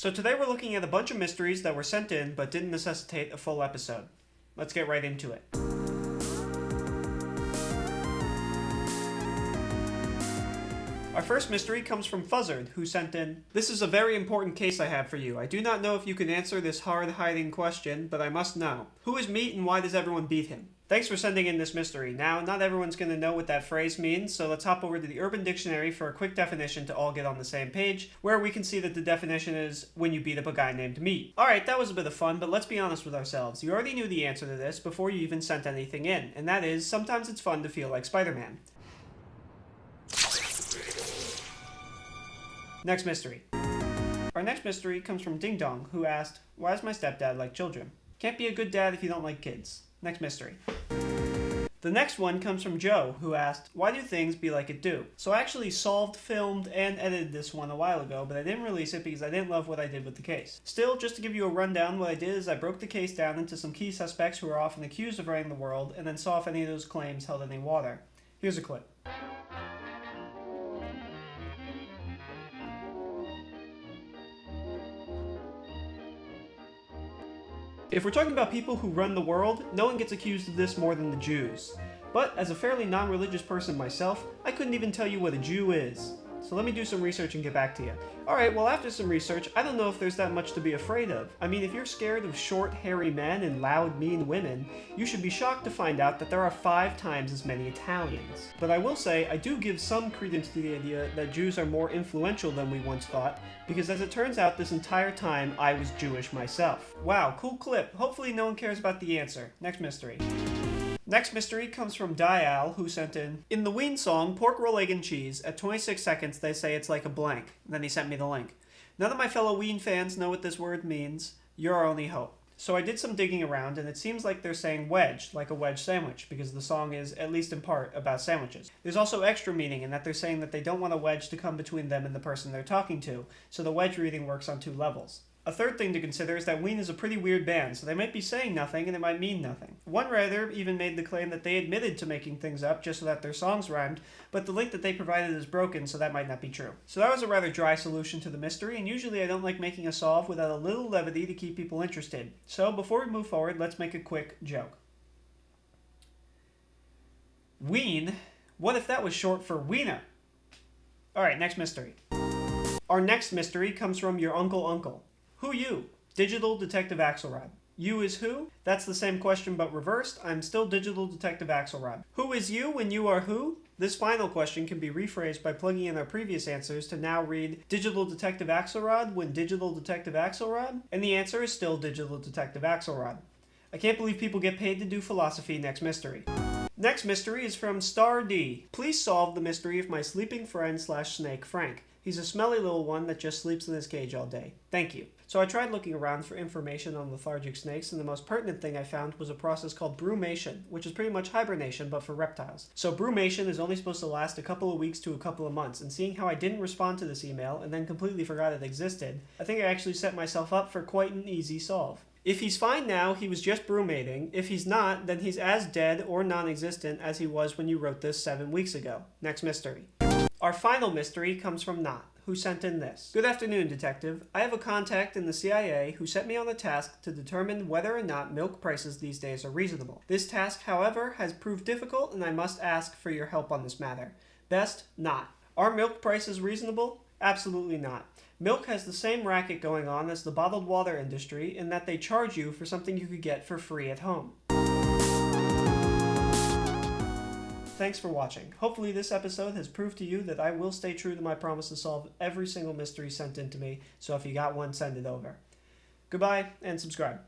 So today we're looking at a bunch of mysteries that were sent in but didn't necessitate a full episode. Let's get right into it. Our first mystery comes from Fuzzard, who sent in, "This is a very important case I have for you. I do not know if you can answer this hard-hiding question, but I must know. Who is Meat and why does everyone beat him?" Thanks for sending in this mystery. Now, not everyone's going to know what that phrase means, so let's hop over to the Urban Dictionary for a quick definition to all get on the same page, where we can see that the definition is when you beat up a guy named Meat. Alright, that was a bit of fun, but let's be honest with ourselves. You already knew the answer to this before you even sent anything in, and that is, sometimes it's fun to feel like Spider-Man. Next mystery. Our next mystery comes from Ding Dong, who asked, "Why does my stepdad like children? Can't be a good dad if you don't like kids." Next mystery. The next one comes from Joe, who asked, "Why do things be like it do?" So I actually solved, filmed, and edited this one a while ago, but I didn't release it because I didn't love what I did with the case. Still, just to give you a rundown, what I did is I broke the case down into some key suspects who are often accused of running the world, and then saw if any of those claims held any water. Here's a clip. If we're talking about people who run the world, no one gets accused of this more than the Jews. But as a fairly non-religious person myself, I couldn't even tell you what a Jew is. So let me do some research and get back to you. Alright, well after some research, I don't know if there's that much to be afraid of. I mean, if you're scared of short, hairy men and loud, mean women, you should be shocked to find out that there are 5 times as many Italians. But I will say, I do give some credence to the idea that Jews are more influential than we once thought, because as it turns out, this entire time, I was Jewish myself. Wow, cool clip. Hopefully no one cares about the answer. Next mystery. Next mystery comes from Dial, who sent in the Ween song, Pork Roll, Egg and Cheese, at 26 seconds they say it's like a blank. Then he sent me the link. None of my fellow Ween fans know what this word means. You're our only hope. So I did some digging around, and it seems like they're saying wedge, like a wedge sandwich, because the song is, at least in part, about sandwiches. There's also extra meaning in that they're saying that they don't want a wedge to come between them and the person they're talking to, so the wedge reading works on 2 levels. A third thing to consider is that Ween is a pretty weird band, so they might be saying nothing and it might mean nothing. One writer even made the claim that they admitted to making things up just so that their songs rhymed, but the link that they provided is broken, so that might not be true. So that was a rather dry solution to the mystery, and usually I don't like making a solve without a little levity to keep people interested. So before we move forward, let's make a quick joke. Ween? What if that was short for Wiener? Alright, next mystery. Our next mystery comes from your Uncle. Who you? Digital Detective Axelrod. You is who? That's the same question but reversed. I'm still Digital Detective Axelrod. Who is you when you are who? This final question can be rephrased by plugging in our previous answers to now read Digital Detective Axelrod when Digital Detective Axelrod? And the answer is still Digital Detective Axelrod. I can't believe people get paid to do philosophy. Next mystery. Next mystery is from Star D. Please solve the mystery of my sleeping friend / snake Frank. He's a smelly little one that just sleeps in his cage all day. Thank you. So I tried looking around for information on lethargic snakes, and the most pertinent thing I found was a process called brumation, which is pretty much hibernation but for reptiles. So brumation is only supposed to last a couple of weeks to a couple of months, and seeing how I didn't respond to this email and then completely forgot it existed, I think I actually set myself up for quite an easy solve. If he's fine now, he was just brumating. If he's not, then he's as dead or non-existent as he was when you wrote this 7 weeks ago. Next mystery. Our final mystery comes from Not, who sent in this. Good afternoon, Detective. I have a contact in the CIA who set me on the task to determine whether or not milk prices these days are reasonable. This task, however, has proved difficult, and I must ask for your help on this matter. Best, Not. Are milk prices reasonable? Absolutely not. Milk has the same racket going on as the bottled water industry in that they charge you for something you could get for free at home. Thanks for watching. Hopefully this episode has proved to you that I will stay true to my promise to solve every single mystery sent in to me, so if you got one, send it over. Goodbye, and subscribe.